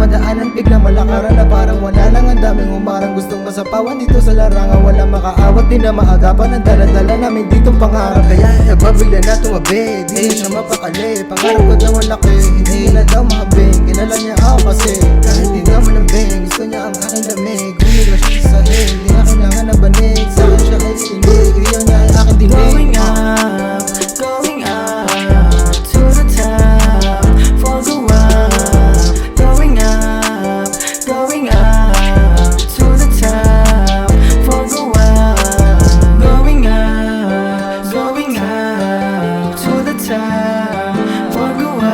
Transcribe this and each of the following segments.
madaanan, biglang malakaran na parang wala lang. Ang daming umarang gustong masapawan dito sa larangan, wala makaawat, di na maagapan ang dala-dala namin ditong pangarap. Kaya bigla na tumabi, di na siya mapakali. Pangarap ko daw ang laki, hindi na daw mahabing. Kilala niya ako kasi kahit di naman lambing, gusto niya ang aking lamig. Gumiga siya sa sahig, di na kailangan na banig. Sa akin siya ay sinig, iyaw niya ay aking dinig. Going up to the top, for the up. Going up to the top, for the up. Going up to the top, for the up.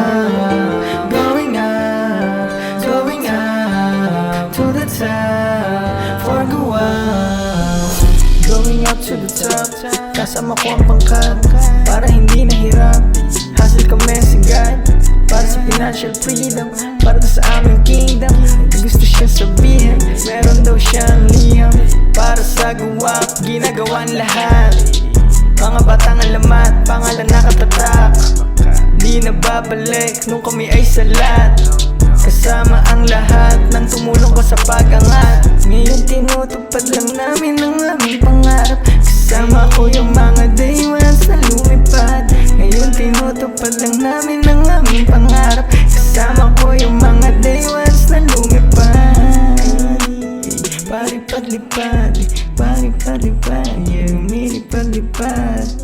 Going up to the top, for the up. Going up to the top, kasama ko ang pangkat para hindi nahirap. Hustle kami sa God, para sa financial freedom, para sa aming kingdom. Gusto siya sabihin, meron daw siyang liham. Para sa guwap, ginagawan lahat. Mga batang alamat, pangalan nakatatak. Di na babalik nung kami ay salat. Kasama ang lahat ng tumulong ko sa pag-angat. Ngayon tinutupad lang namin ang aming pangarap. Kasama ko yung mga day ones na lumipad. Ngayon tinutupad lang namin ang aming pangarap. Kasama ko yung mga day ones na lumipad. Palipad-lipad, palipad-lipad, yeah, umilipad-lipad.